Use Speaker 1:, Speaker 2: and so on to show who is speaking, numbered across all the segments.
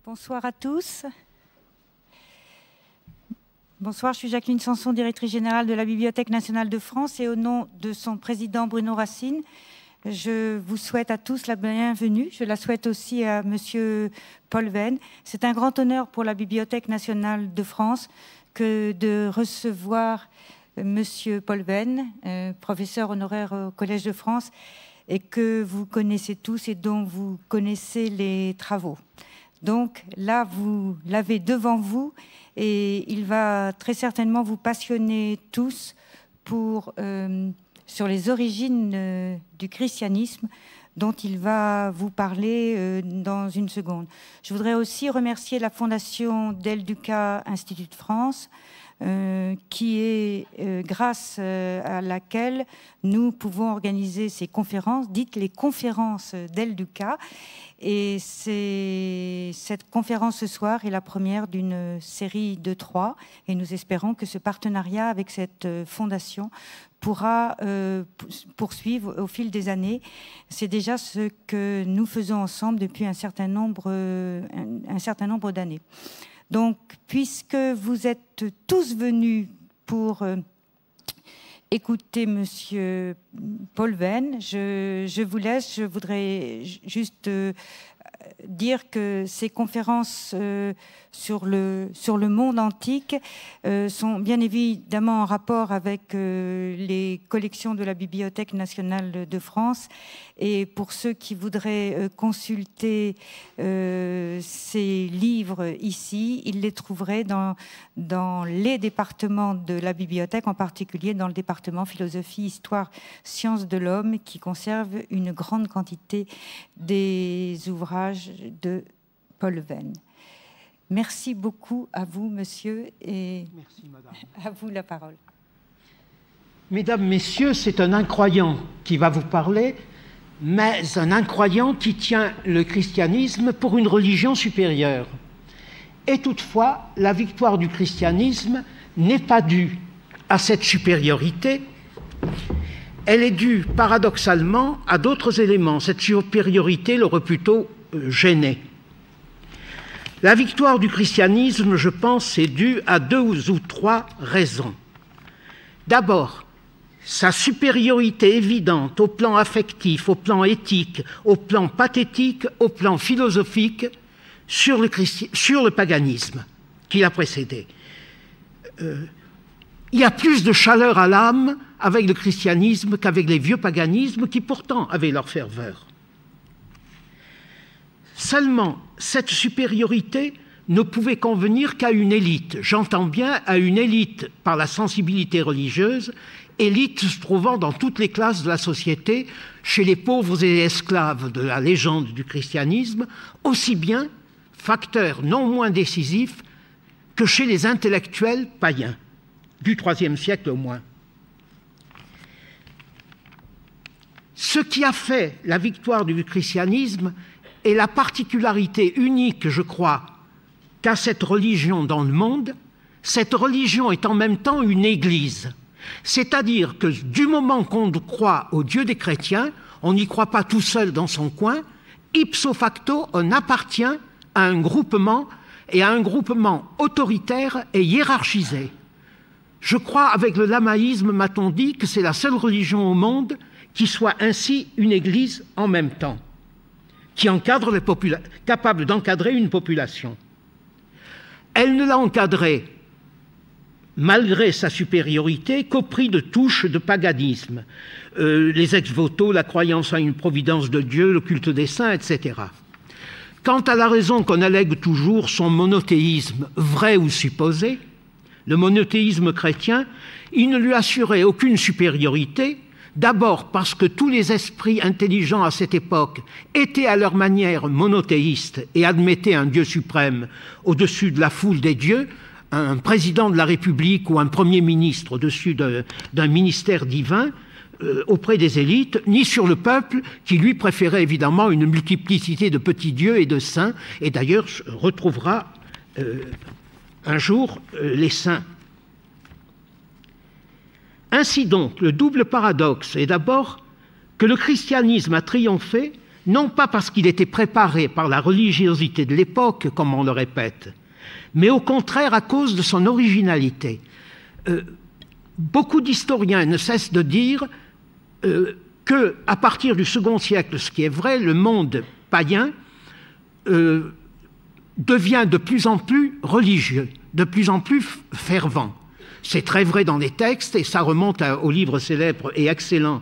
Speaker 1: Bonsoir à tous. Bonsoir, je suis Jacqueline Sanson, directrice générale de la Bibliothèque nationale de France, et au nom de son président Bruno Racine, je vous souhaite à tous la bienvenue. Je la souhaite aussi à Monsieur Paul Venn. C'est un grand honneur pour la Bibliothèque nationale de France que de recevoir Monsieur Paul Venn, professeur honoraire au Collège de France, et que vous connaissez tous et dont vous connaissez les travaux. Donc là, vous l'avez devant vous et il va très certainement vous passionner tous sur les origines du christianisme dont il va vous parler dans une seconde. Je voudrais aussi remercier la Fondation Del Duca Institut de France, qui est grâce à laquelle nous pouvons organiser ces conférences, dites les conférences Del Duca. Et cette conférence ce soir est la première d'une série de 3, et nous espérons que ce partenariat avec cette fondation pourra poursuivre au fil des années. C'est déjà ce que nous faisons ensemble depuis un certain nombre d'années. Donc, puisque vous êtes tous venus pour écouter Monsieur Paul Venn, je vous laisse. Je voudrais juste dire que ces conférences sur le monde antique sont bien évidemment en rapport avec les collections de la Bibliothèque nationale de France. Et pour ceux qui voudraient consulter ces livres ici, ils les trouveraient dans les départements de la bibliothèque, en particulier dans le département philosophie, histoire, sciences de l'homme, qui conserve une grande quantité des ouvrages de Paul Venn. Merci beaucoup à vous, monsieur, et merci, madame. À vous la parole.
Speaker 2: Mesdames, Messieurs, c'est un incroyant qui va vous parler, mais un incroyant qui tient le christianisme pour une religion supérieure. Et toutefois, la victoire du christianisme n'est pas due à cette supériorité, elle est due paradoxalement à d'autres éléments. Cette supériorité l'aurait plutôt gêné. La victoire du christianisme, je pense, est due à 2 ou 3 raisons. D'abord, sa supériorité évidente au plan affectif, au plan éthique, au plan pathétique, au plan philosophique, sur le paganisme qui l'a précédé. Il y a plus de chaleur à l'âme avec le christianisme qu'avec les vieux paganismes qui pourtant avaient leur ferveur. Seulement, cette supériorité ne pouvait convenir qu'à une élite. J'entends bien à une élite par la sensibilité religieuse, élite se trouvant dans toutes les classes de la société, chez les pauvres et les esclaves de la légende du christianisme, aussi bien, facteur non moins décisif, que chez les intellectuels païens, du IIIe siècle au moins. Ce qui a fait la victoire du christianisme est la particularité unique, je crois, qu'a cette religion dans le monde. Cette religion est en même temps une église. C'est-à-dire que du moment qu'on croit au Dieu des chrétiens, on n'y croit pas tout seul dans son coin, ipso facto, on appartient à un groupement, et à un groupement autoritaire et hiérarchisé. Je crois, avec le lamaïsme, m'a-t-on dit, que c'est la seule religion au monde qui soit ainsi une église en même temps, qui encadre capable d'encadrer une population. Elle ne l'a encadrée, malgré sa supériorité, qu'au prix de touches de paganisme. Les ex-voto, la croyance à une providence de Dieu, le culte des saints, etc. Quant à la raison qu'on allègue toujours, son monothéisme, vrai ou supposé, le monothéisme chrétien, il ne lui assurait aucune supériorité. D'abord parce que tous les esprits intelligents à cette époque étaient à leur manière monothéistes et admettaient un Dieu suprême au-dessus de la foule des dieux, un président de la République ou un premier ministre au-dessus d'un ministère divin auprès des élites, ni sur le peuple qui lui préférait évidemment une multiplicité de petits dieux et de saints, et d'ailleurs retrouvera un jour les saints. Ainsi donc, le double paradoxe est d'abord que le christianisme a triomphé non pas parce qu'il était préparé par la religiosité de l'époque, comme on le répète, mais au contraire à cause de son originalité. Beaucoup d'historiens ne cessent de dire qu'à partir du second siècle, ce qui est vrai, le monde païen devient de plus en plus religieux, de plus en plus fervent. C'est très vrai dans les textes, et ça remonte au livre célèbre et excellent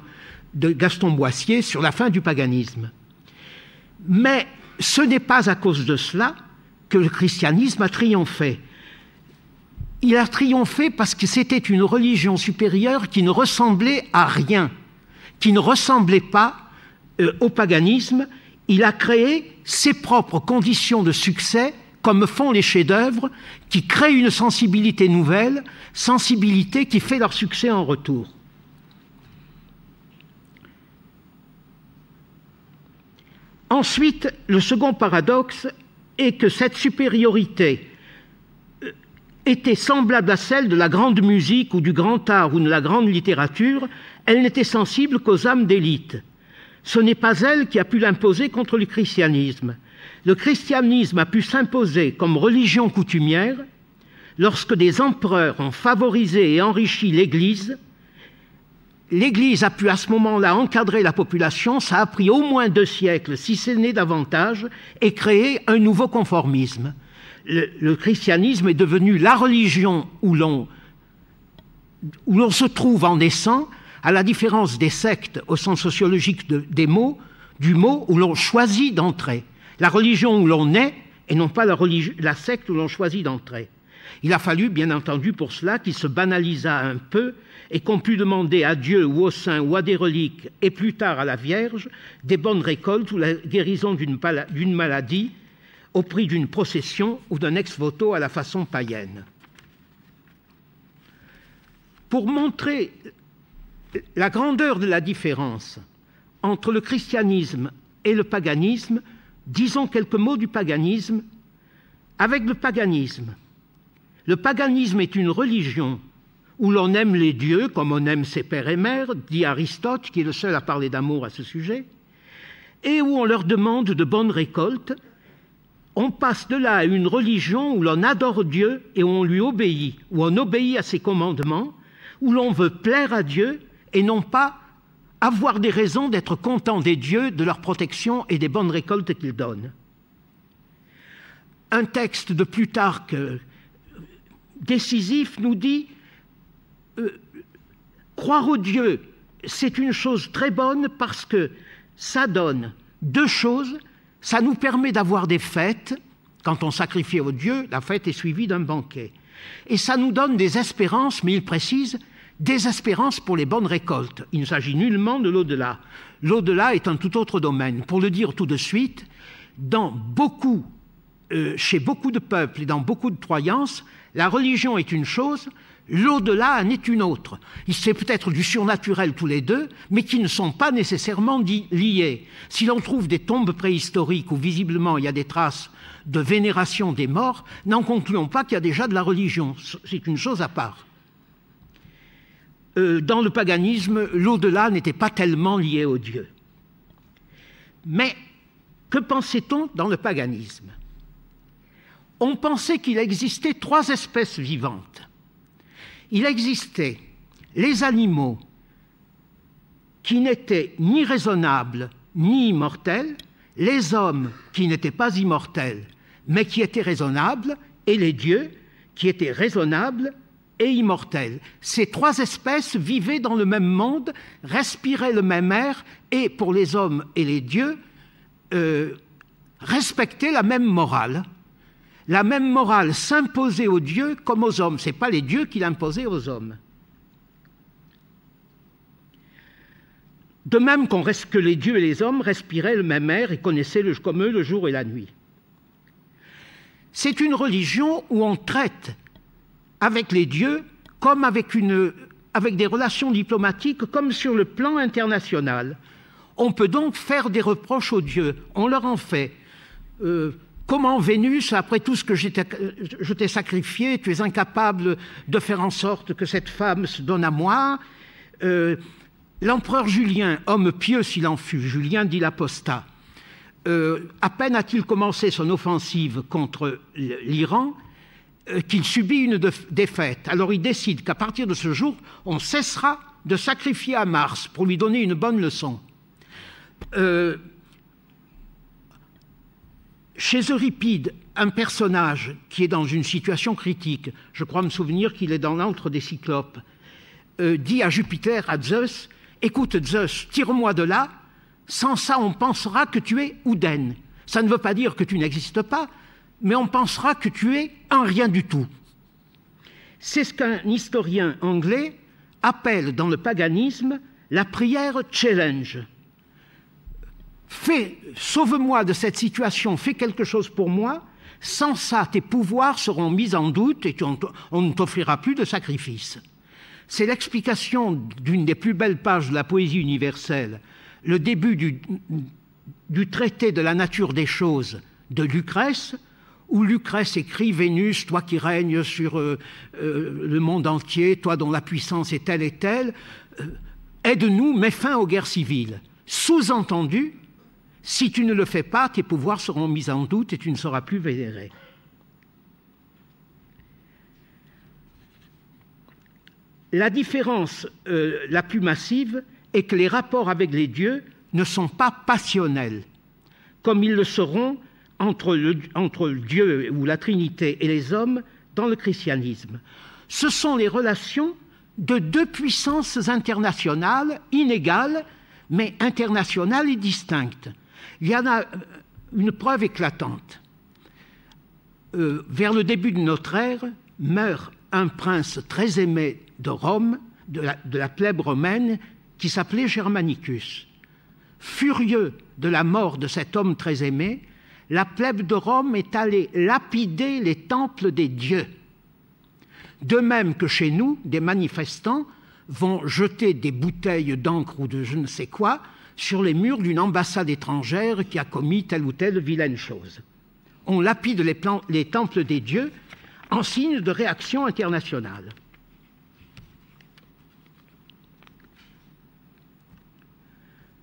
Speaker 2: de Gaston Boissier sur la fin du paganisme. Mais ce n'est pas à cause de cela que le christianisme a triomphé. Il a triomphé parce que c'était une religion supérieure qui ne ressemblait à rien, qui ne ressemblait pas au paganisme. Il a créé ses propres conditions de succès, comme font les chefs-d'œuvre, qui créent une sensibilité nouvelle, sensibilité qui fait leur succès en retour. Ensuite, le second paradoxe est que cette supériorité était semblable à celle de la grande musique ou du grand art ou de la grande littérature. Elle n'était sensible qu'aux âmes d'élite. Ce n'est pas elle qui a pu l'imposer contre le christianisme. Le christianisme a pu s'imposer comme religion coutumière lorsque des empereurs ont favorisé et enrichi l'Église. L'Église a pu à ce moment-là encadrer la population, ça a pris au moins 2 siècles, si ce n'est davantage, et créer un nouveau conformisme. Le christianisme est devenu la religion où l'on se trouve en naissant, à la différence des sectes au sens sociologique du mot où l'on choisit d'entrer. La religion où l'on est, et non pas la secte où l'on choisit d'entrer. Il a fallu, bien entendu, pour cela qu'il se banalisât un peu et qu'on pût demander à Dieu ou aux saints ou à des reliques, et plus tard à la Vierge, des bonnes récoltes ou la guérison d'une maladie au prix d'une procession ou d'un ex-voto à la façon païenne. Pour montrer la grandeur de la différence entre le christianisme et le paganisme, disons quelques mots du paganisme. Avec le paganisme est une religion où l'on aime les dieux comme on aime ses pères et mères, dit Aristote, qui est le seul à parler d'amour à ce sujet, et où on leur demande de bonnes récoltes. On passe de là à une religion où l'on adore Dieu et où on lui obéit, où on obéit à ses commandements, où l'on veut plaire à Dieu et non pas avoir des raisons d'être content des dieux, de leur protection et des bonnes récoltes qu'ils donnent. Un texte de Plutarque décisif nous dit croire au Dieu, c'est une chose très bonne parce que ça donne 2 choses. Ça nous permet d'avoir des fêtes. Quand on sacrifie au Dieu, la fête est suivie d'un banquet. Et ça nous donne des espérances, mais il précise, des espérances pour les bonnes récoltes. Il ne s'agit nullement de l'au-delà. L'au-delà est un tout autre domaine. Pour le dire tout de suite, chez beaucoup de peuples et dans beaucoup de croyances, la religion est une chose, l'au-delà en est une autre. C'est peut-être du surnaturel tous les deux, mais qui ne sont pas nécessairement liés. Si l'on trouve des tombes préhistoriques où visiblement il y a des traces de vénération des morts, n'en concluons pas qu'il y a déjà de la religion. C'est une chose à part. Dans le paganisme, l'au-delà n'était pas tellement lié au Dieu. Mais que pensait-on dans le paganisme? On pensait qu'il existait 3 espèces vivantes. Il existait les animaux qui n'étaient ni raisonnables ni immortels, les hommes qui n'étaient pas immortels mais qui étaient raisonnables, et les dieux qui étaient raisonnables et immortels. Ces 3 espèces vivaient dans le même monde, respiraient le même air et, pour les hommes et les dieux, respectaient la même morale. La même morale s'imposait aux dieux comme aux hommes. Ce n'est pas les dieux qui l'imposaient aux hommes. De même que les dieux et les hommes respiraient le même air et connaissaient comme eux le jour et la nuit. C'est une religion où on traite avec les dieux comme avec des relations diplomatiques, comme sur le plan international. On peut donc faire des reproches aux dieux. On leur en fait. Comment Vénus, après tout ce que je t'ai sacrifié, tu es incapable de faire en sorte que cette femme se donne à moi. L'empereur Julien, homme pieux s'il en fut, Julien dit l'apostat, à peine a-t-il commencé son offensive contre l'Iran, qu'il subit une défaite. Alors il décide qu'à partir de ce jour, on cessera de sacrifier à Mars pour lui donner une bonne leçon. Chez Euripide, un personnage qui est dans une situation critique, je crois me souvenir qu'il est dans l'antre des Cyclopes, dit à Jupiter, à Zeus, « Écoute Zeus, tire-moi de là, sans ça on pensera que tu es Ouden. Ça ne veut pas dire que tu n'existes pas, mais on pensera que tu es un rien du tout. » C'est ce qu'un historien anglais appelle dans le paganisme la prière challenge. Sauve-moi de cette situation, fais quelque chose pour moi, sans ça tes pouvoirs seront mis en doute et on ne t'offrira plus de sacrifice. C'est l'explication d'une des plus belles pages de la poésie universelle, le début du traité de la nature des choses de Lucrèce, où Lucrèce écrit « Vénus, toi qui règnes sur le monde entier, toi dont la puissance est telle et telle, aide-nous, mets fin aux guerres civiles. » Sous-entendu, si tu ne le fais pas, tes pouvoirs seront mis en doute et tu ne seras plus vénéré. La différence la plus massive est que les rapports avec les dieux ne sont pas passionnels, comme ils le seront entre le Dieu ou la Trinité et les hommes dans le christianisme. Ce sont les relations de deux puissances internationales, inégales, mais internationales et distinctes. Il y en a une preuve éclatante. Vers le début de notre ère, meurt un prince très aimé de Rome, de la plèbe romaine, qui s'appelait Germanicus. Furieux de la mort de cet homme très aimé, la plèbe de Rome est allée lapider les temples des dieux. De même que chez nous, des manifestants vont jeter des bouteilles d'encre ou de je ne sais quoi sur les murs d'une ambassade étrangère qui a commis telle ou telle vilaine chose. On lapide les temples des dieux en signe de réaction internationale.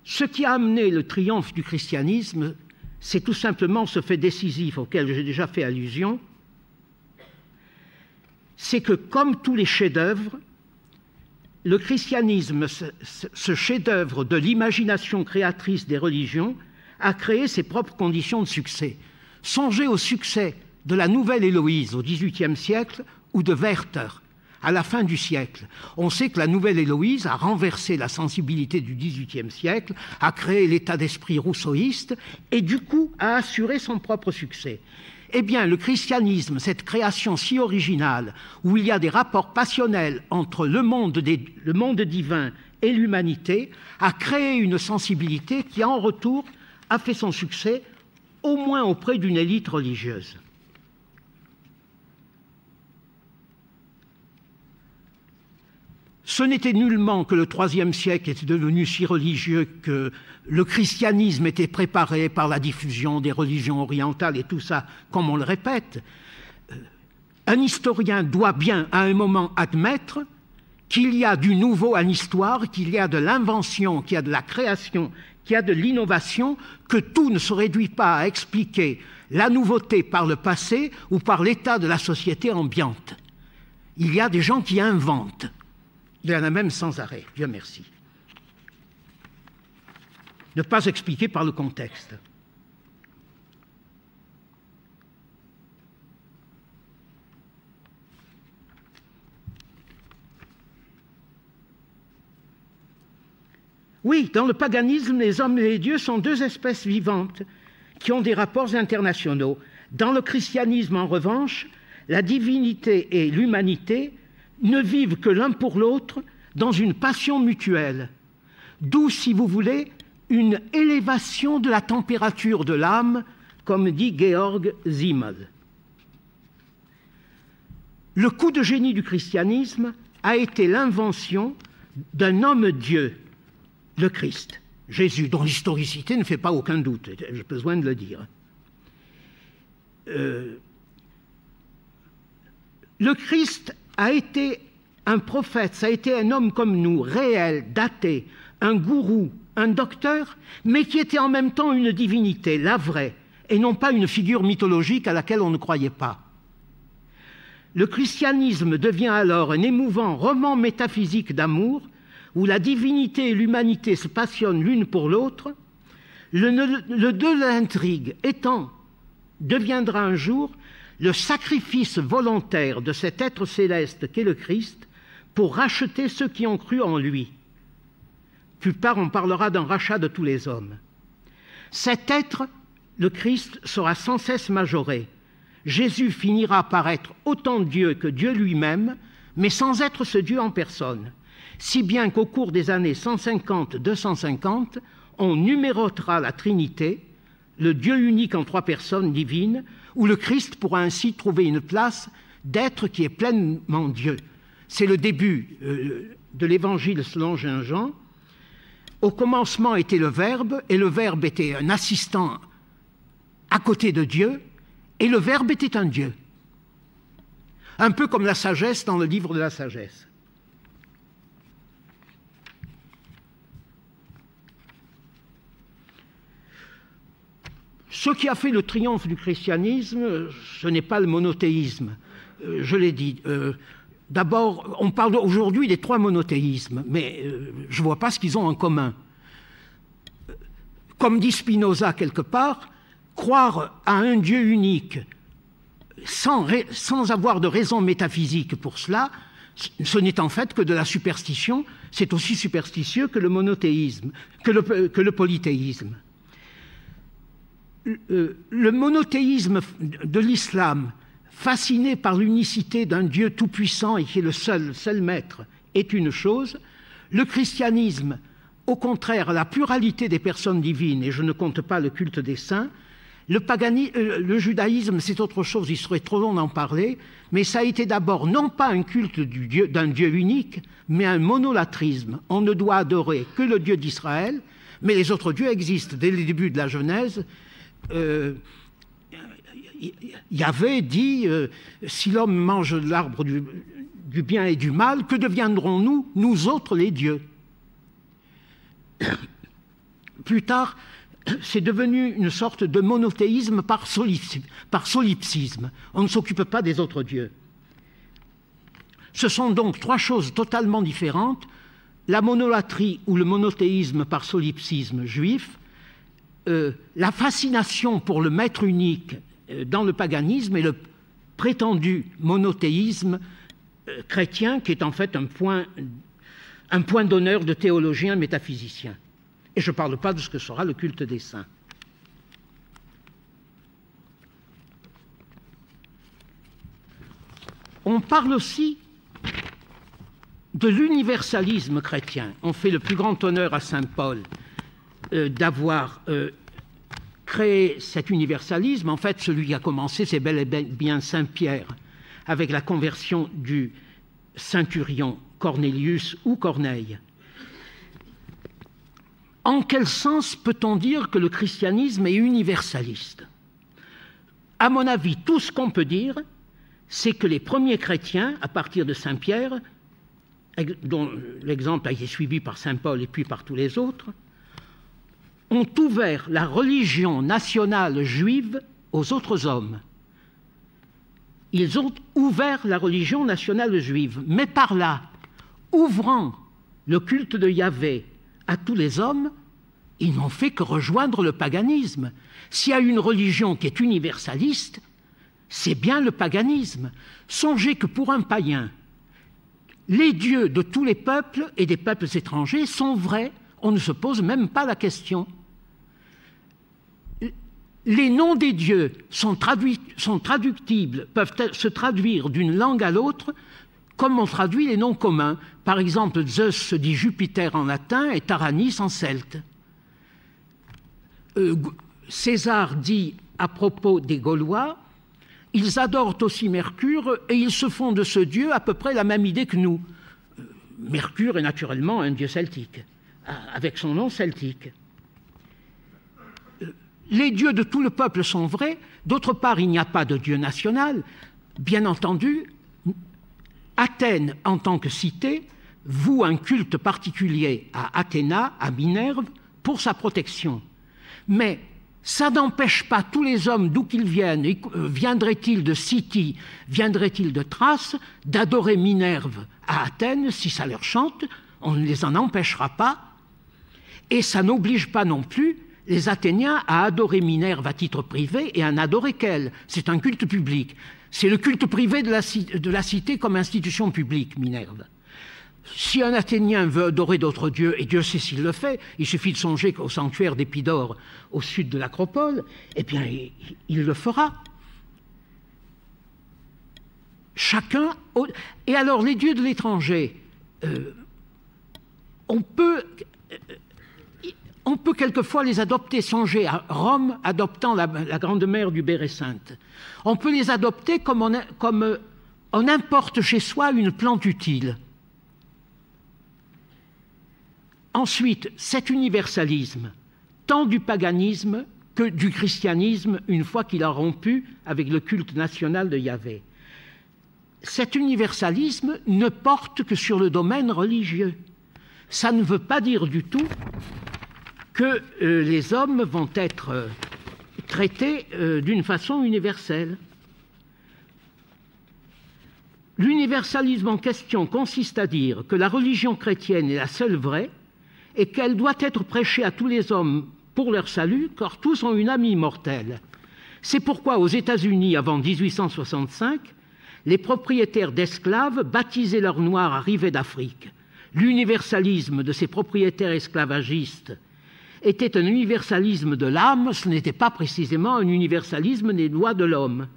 Speaker 2: Ce qui a amené le triomphe du christianisme, c'est tout simplement ce fait décisif auquel j'ai déjà fait allusion, c'est que comme tous les chefs-d'œuvre, le christianisme, ce chef-d'œuvre de l'imagination créatrice des religions, a créé ses propres conditions de succès. Songez au succès de la Nouvelle Héloïse au XVIIIe siècle ou de Werther à la fin du siècle. On sait que la Nouvelle Héloïse a renversé la sensibilité du XVIIIe siècle, a créé l'état d'esprit rousseauiste et du coup a assuré son propre succès. Eh bien, le christianisme, cette création si originale, où il y a des rapports passionnels entre le monde divin et l'humanité, a créé une sensibilité qui, en retour, a fait son succès, au moins auprès d'une élite religieuse. Ce n'était nullement que le IIIe siècle était devenu si religieux que le christianisme était préparé par la diffusion des religions orientales et tout ça, comme on le répète. Un historien doit bien, à un moment, admettre qu'il y a du nouveau en histoire, qu'il y a de l'invention, qu'il y a de la création, qu'il y a de l'innovation, que tout ne se réduit pas à expliquer la nouveauté par le passé ou par l'état de la société ambiante. Il y a des gens qui inventent. Il y en a même sans arrêt, Dieu merci. Ne pas expliquer par le contexte. Oui, dans le paganisme, les hommes et les dieux sont deux espèces vivantes qui ont des rapports internationaux. Dans le christianisme, en revanche, la divinité et l'humanité ne vivent que l'un pour l'autre dans une passion mutuelle, d'où, si vous voulez, une élévation de la température de l'âme, comme dit Georg Simmel. Le coup de génie du christianisme a été l'invention d'un homme-dieu, le Christ, Jésus, dont l'historicité ne fait pas aucun doute, j'ai besoin de le dire. Le Christ a été un prophète, ça a été un homme comme nous, réel, daté, un gourou, un docteur, mais qui était en même temps une divinité, la vraie, et non pas une figure mythologique à laquelle on ne croyait pas. Le christianisme devient alors un émouvant roman métaphysique d'amour, où la divinité et l'humanité se passionnent l'une pour l'autre. Le nœud de l'intrigue deviendra un jour le sacrifice volontaire de cet être céleste qu'est le Christ pour racheter ceux qui ont cru en lui. Plus tard, on parlera d'un rachat de tous les hommes. Cet être, le Christ, sera sans cesse majoré. Jésus finira par être autant Dieu que Dieu lui-même, mais sans être ce Dieu en personne. Si bien qu'au cours des années 150-250, on numérotera la Trinité, le Dieu unique en 3 personnes divines, où le Christ pourra ainsi trouver une place d'être qui est pleinement Dieu. C'est le début de l'Évangile selon Saint Jean. Au commencement était le Verbe, et le Verbe était un assistant à côté de Dieu, et le Verbe était un Dieu. Un peu comme la sagesse dans le livre de la sagesse. Ce qui a fait le triomphe du christianisme, ce n'est pas le monothéisme. Je l'ai dit. D'abord, on parle aujourd'hui des 3 monothéismes, mais je ne vois pas ce qu'ils ont en commun. Comme dit Spinoza quelque part, croire à un Dieu unique sans avoir de raison métaphysique pour cela, ce n'est en fait que de la superstition. C'est aussi superstitieux que le monothéisme, que le polythéisme. Le monothéisme de l'islam, fasciné par l'unicité d'un Dieu tout-puissant et qui est le seul maître, est une chose. Le christianisme, au contraire, la pluralité des personnes divines, et je ne compte pas le culte des saints. Le judaïsme, c'est autre chose, il serait trop long d'en parler, mais ça a été d'abord non pas un culte d'un Dieu unique, mais un monolatrisme. On ne doit adorer que le Dieu d'Israël, mais les autres dieux existent. Dès le début de la Genèse, Yahvé dit si l'homme mange de l'arbre du bien et du mal, que deviendrons-nous, nous autres les dieux? Plus tard, c'est devenu une sorte de monothéisme par solipsisme. On ne s'occupe pas des autres dieux. Ce sont donc 3 choses totalement différentes: la monolatrie ou le monothéisme par solipsisme juif, la fascination pour le maître unique dans le paganisme et le prétendu monothéisme chrétien, qui est en fait un point d'honneur de théologiens métaphysiciens. Et je ne parle pas de ce que sera le culte des saints. On parle aussi de l'universalisme chrétien. On fait le plus grand honneur à saint Paul d'avoir créé cet universalisme. En fait, celui qui a commencé, c'est bel et bien saint Pierre, avec la conversion du centurion Cornelius ou Corneille. En quel sens peut-on dire que le christianisme est universaliste? À mon avis, tout ce qu'on peut dire, c'est que les premiers chrétiens, à partir de saint Pierre, dont l'exemple a été suivi par saint Paul et puis par tous les autres, ont ouvert la religion nationale juive aux autres hommes. Ils ont ouvert la religion nationale juive, mais par là, ouvrant le culte de Yahvé à tous les hommes, ils n'ont fait que rejoindre le paganisme. S'il y a une religion qui est universaliste, c'est bien le paganisme. Songez que pour un païen, les dieux de tous les peuples et des peuples étrangers sont vrais, on ne se pose même pas la question. Les noms des dieux sont traductibles, peuvent se traduire d'une langue à l'autre, comme on traduit les noms communs. Par exemple, Zeus se dit Jupiter en latin et Taranis en celte. César dit à propos des Gaulois, ils adorent aussi Mercure et ils se font de ce dieu à peu près la même idée que nous. Mercure est naturellement un dieu celtique, avec son nom celtique. Les dieux de tout le peuple sont vrais. D'autre part, il n'y a pas de dieu national. Bien entendu, Athènes, en tant que cité, voue un culte particulier à Athéna, à Minerve, pour sa protection. Mais ça n'empêche pas tous les hommes, d'où qu'ils viennent, viendraient-ils de Scythie, viendraient-ils de Thrace, d'adorer Minerve à Athènes, si ça leur chante, on ne les en empêchera pas. Et ça n'oblige pas non plus les Athéniens à adorer Minerve à titre privé et à n'adorer qu'elle. C'est un culte public. C'est le culte privé de la cité comme institution publique, Minerve. Si un Athénien veut adorer d'autres dieux, et Dieu sait s'il le fait, il suffit de songer au sanctuaire d'Épidore au sud de l'Acropole, eh bien, il le fera. Chacun... Et alors, les dieux de l'étranger, on peut quelquefois les adopter. Songez à Rome adoptant la grande mère du Bérécinthe. On peut les adopter comme on importe chez soi une plante utile. Ensuite, cet universalisme, tant du paganisme que du christianisme, une fois qu'il a rompu avec le culte national de Yahvé, cet universalisme ne porte que sur le domaine religieux. Ça ne veut pas dire du tout que les hommes vont être traités d'une façon universelle. L'universalisme en question consiste à dire que la religion chrétienne est la seule vraie et qu'elle doit être prêchée à tous les hommes pour leur salut, car tous ont une âme immortelle. C'est pourquoi aux États-Unis, avant 1865, les propriétaires d'esclaves baptisaient leurs Noirs arrivés d'Afrique. L'universalisme de ces propriétaires esclavagistes était un universalisme de l'âme, ce n'était pas précisément un universalisme des lois de l'homme.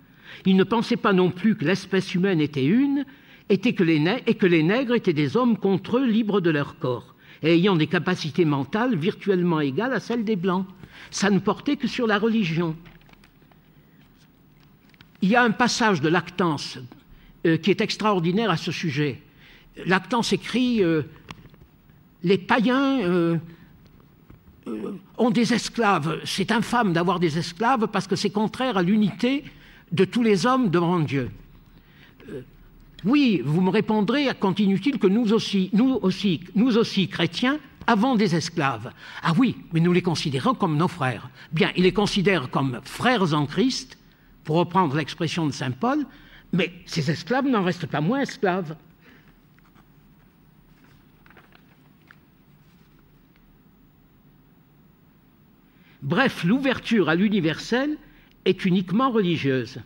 Speaker 2: Ils ne pensaient pas non plus que l'espèce humaine était une, et que les nègres étaient des hommes contre eux, libres de leur corps, et ayant des capacités mentales virtuellement égales à celles des Blancs. Ça ne portait que sur la religion. Il y a un passage de Lactance qui est extraordinaire à ce sujet. Lactance écrit les païens ont des esclaves. C'est infâme d'avoir des esclaves parce que c'est contraire à l'unité de tous les hommes devant Dieu. Oui, vous me répondrez, continue-t-il, que nous aussi, chrétiens, avons des esclaves. Ah oui, mais nous les considérons comme nos frères. Bien, ils les considèrent comme frères en Christ, pour reprendre l'expression de saint Paul, mais ces esclaves n'en restent pas moins esclaves. Bref, l'ouverture à l'universel est uniquement religieuse.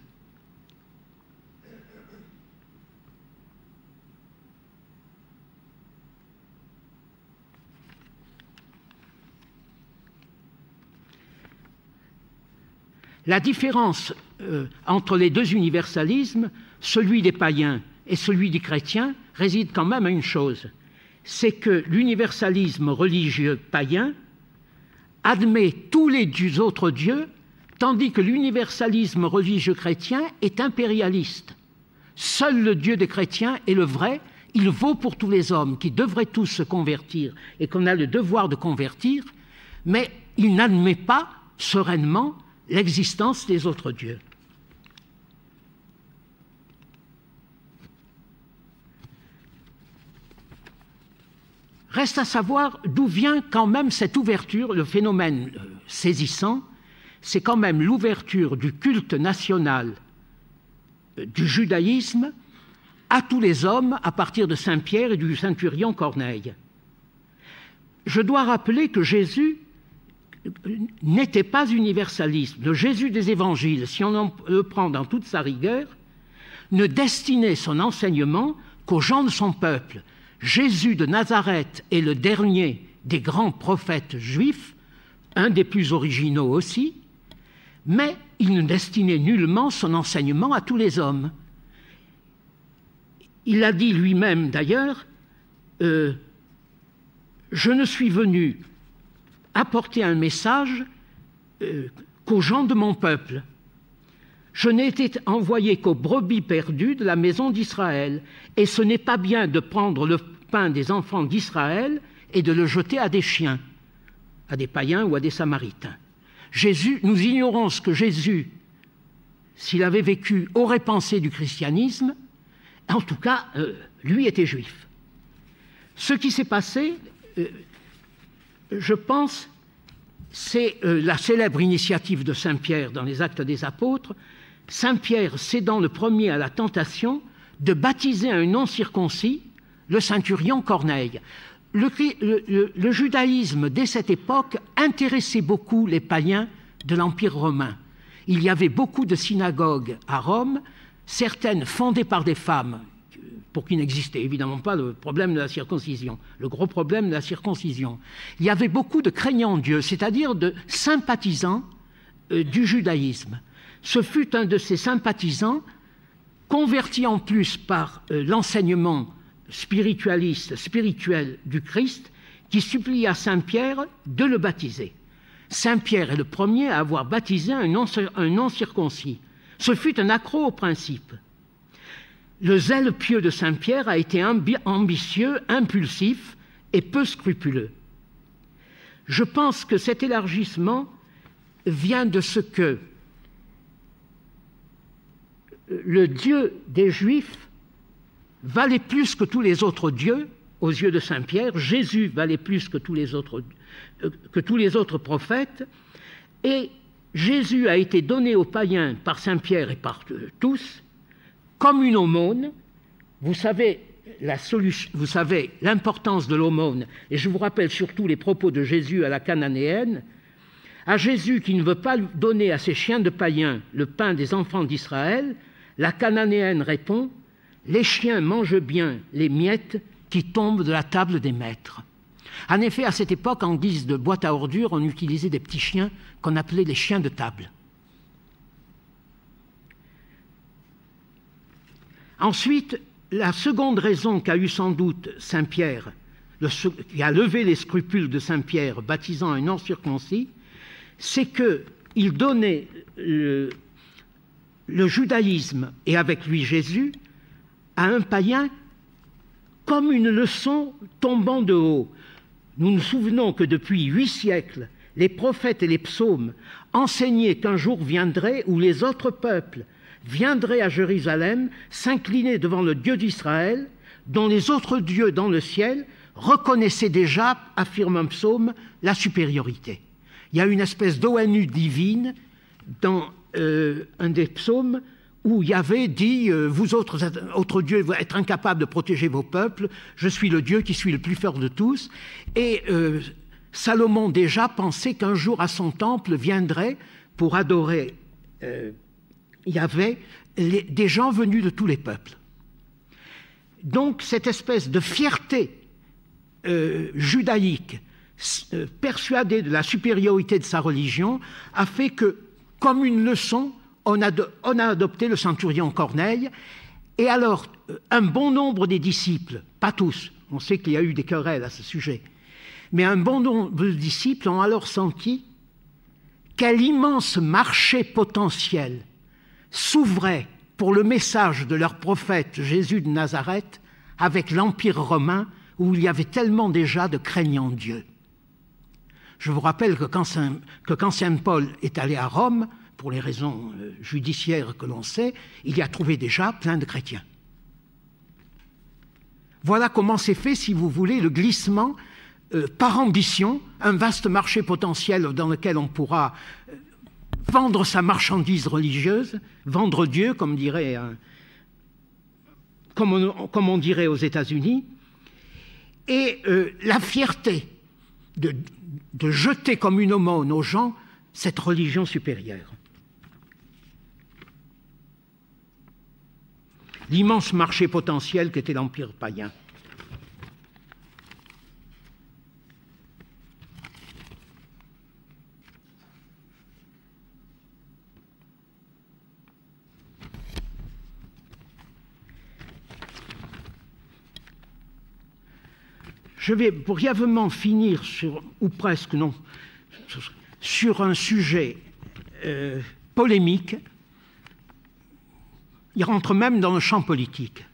Speaker 2: La différence entre les deux universalismes, celui des païens et celui des chrétiens, réside quand même à une chose, c'est que l'universalisme religieux païen admet tous les autres dieux, tandis que l'universalisme religieux chrétien est impérialiste. Seul le Dieu des chrétiens est le vrai, il vaut pour tous les hommes qui devraient tous se convertir et qu'on a le devoir de convertir, mais il n'admet pas sereinement l'existence des autres dieux. Reste à savoir d'où vient quand même cette ouverture, le phénomène saisissant, c'est quand même l'ouverture du culte national du judaïsme à tous les hommes à partir de Saint Pierre et du centurion Corneille. Je dois rappeler que Jésus n'était pas universaliste. Le Jésus des évangiles, si on le prend dans toute sa rigueur, ne destinait son enseignement qu'aux gens de son peuple. Jésus de Nazareth est le dernier des grands prophètes juifs, un des plus originaux aussi, mais il ne destinait nullement son enseignement à tous les hommes. Il a dit lui-même d'ailleurs, je ne suis venu apporter un message qu'aux gens de mon peuple. Je n'ai été envoyé qu'aux brebis perdues de la maison d'Israël, et ce n'est pas bien de prendre le pain des enfants d'Israël et de le jeter à des chiens, à des païens ou à des samaritains. Jésus, nous ignorons ce que Jésus, s'il avait vécu, aurait pensé du christianisme. En tout cas, lui était juif. Ce qui s'est passé, je pense, c'est la célèbre initiative de Saint Pierre dans les Actes des Apôtres. Saint Pierre cédant le premier à la tentation de baptiser un non-circoncis, le centurion Corneille. Le judaïsme, dès cette époque, intéressait beaucoup les païens de l'Empire romain. Il y avait beaucoup de synagogues à Rome, certaines fondées par des femmes, pour qui n'existait évidemment pas le problème de la circoncision, le gros problème de la circoncision. Il y avait beaucoup de craignants Dieu, c'est-à-dire de sympathisants du judaïsme. Ce fut un de ces sympathisants, converti en plus par l'enseignement spirituel du Christ, qui supplia Saint Pierre de le baptiser. Saint Pierre est le premier à avoir baptisé un non-circoncis. Ce fut un accroc au principe. Le zèle pieux de Saint Pierre a été ambitieux, impulsif et peu scrupuleux. Je pense que cet élargissement vient de ce que le Dieu des Juifs valait plus que tous les autres dieux aux yeux de Saint Pierre. Jésus valait plus que tous les autres prophètes. Et Jésus a été donné aux païens par Saint Pierre et par tous comme une aumône. Vous savez l'importance de l'aumône. Et je vous rappelle surtout les propos de Jésus à la Cananéenne. À Jésus qui ne veut pas donner à ses chiens de païens le pain des enfants d'Israël, la Cananéenne répond « Les chiens mangent bien les miettes qui tombent de la table des maîtres ». En effet, à cette époque, en guise de boîte à ordures, on utilisait des petits chiens qu'on appelait les chiens de table. Ensuite, la seconde raison qu'a eu sans doute Saint Pierre, qui a levé les scrupules de Saint Pierre, baptisant un non-circoncis, c'est qu'il donnait le judaïsme, et avec lui Jésus, à un païen comme une leçon tombant de haut. Nous nous souvenons que depuis 8 siècles, les prophètes et les psaumes enseignaient qu'un jour viendrait où les autres peuples viendraient à Jérusalem s'incliner devant le Dieu d'Israël, dont les autres dieux dans le ciel reconnaissaient déjà, affirme un psaume, la supériorité. Il y a une espèce d'ONU divine dans un des psaumes où Yahvé dit « Vous autres dieux, vous êtes incapables de protéger vos peuples, je suis le Dieu qui suis le plus fort de tous. » Et Salomon déjà pensait qu'un jour à son temple viendrait pour adorer Yahvé des gens venus de tous les peuples. Donc cette espèce de fierté judaïque, persuadé de la supériorité de sa religion, a fait que, comme une leçon, on a adopté le centurion Corneille. Et alors, un bon nombre des disciples, pas tous, on sait qu'il y a eu des querelles à ce sujet, mais un bon nombre de disciples ont alors senti quel immense marché potentiel s'ouvrait pour le message de leur prophète Jésus de Nazareth avec l'Empire romain où il y avait tellement déjà de craignants Dieu. Je vous rappelle que quand Saint Paul est allé à Rome, pour les raisons judiciaires que l'on sait, il y a trouvé déjà plein de chrétiens. Voilà comment s'est fait, si vous voulez, le glissement par ambition, un vaste marché potentiel dans lequel on pourra vendre sa marchandise religieuse, vendre Dieu, comme on dirait aux États-Unis, et la fierté de jeter comme une aumône aux gens cette religion supérieure. L'immense marché potentiel qu'était l'Empire païen. Je vais brièvement finir ou presque non, sur un sujet polémique. Il rentre même dans le champ politique.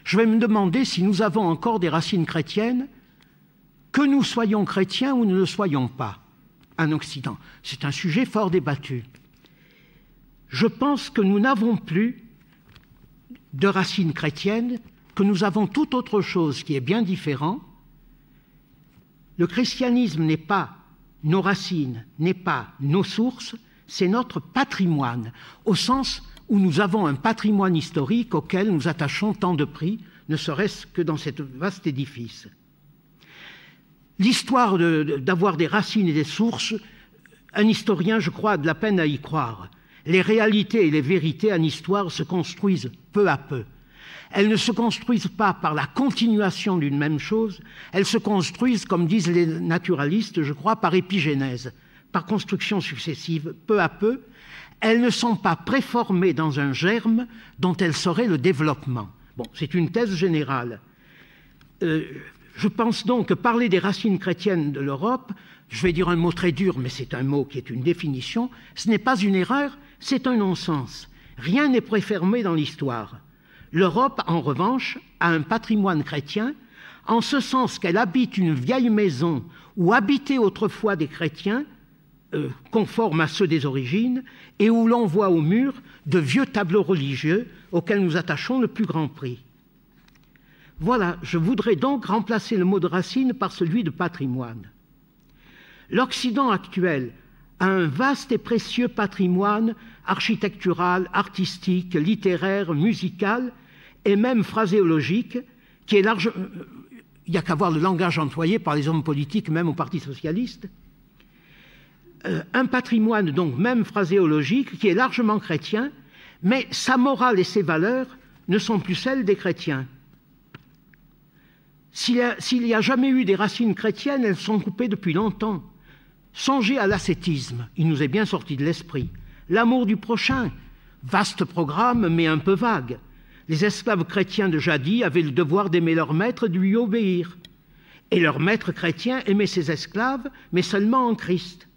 Speaker 2: Je vais me demander si nous avons encore des racines chrétiennes, que nous soyons chrétiens ou ne le soyons pas, en Occident. C'est un sujet fort débattu. Je pense que nous n'avons plus de racines chrétiennes, que nous avons tout autre chose qui est bien différent. Le christianisme n'est pas nos racines n'est pas nos sources, c'est notre patrimoine, au sens où nous avons un patrimoine historique auquel nous attachons tant de prix, ne serait-ce que dans cet vaste édifice. L'histoire d'avoir des racines et des sources, un historien, je crois, a de la peine à y croire. Les réalités et les vérités en histoire se construisent peu à peu. Elles ne se construisent pas par la continuation d'une même chose, elles se construisent, comme disent les naturalistes, je crois, par épigénèse, par construction successive, peu à peu. Elles ne sont pas préformées dans un germe dont elles seraient le développement. Bon, c'est une thèse générale. Je pense donc que parler des racines chrétiennes de l'Europe, je vais dire un mot très dur, mais c'est un mot qui est une définition, ce n'est pas une erreur, c'est un non-sens. Rien n'est préfermé dans l'histoire. L'Europe, en revanche, a un patrimoine chrétien, en ce sens qu'elle habite une vieille maison où habitaient autrefois des chrétiens, conformes à ceux des origines, et où l'on voit au mur de vieux tableaux religieux auxquels nous attachons le plus grand prix. Voilà, je voudrais donc remplacer le mot de racine par celui de patrimoine. L'Occident actuel a un vaste et précieux patrimoine architectural, artistique, littéraire, musical et même phraséologique, qui est large. Il n'y a qu'à voir le langage employé par les hommes politiques, même au Parti socialiste. Un patrimoine, donc même phraséologique, qui est largement chrétien, mais sa morale et ses valeurs ne sont plus celles des chrétiens. S'il n'y a jamais eu des racines chrétiennes, elles sont coupées depuis longtemps. Songez à l'ascétisme, il nous est bien sorti de l'esprit. L'amour du prochain, vaste programme, mais un peu vague. Les esclaves chrétiens de jadis avaient le devoir d'aimer leur maître et de lui obéir. Et leur maître chrétien aimait ses esclaves, mais seulement en Christ.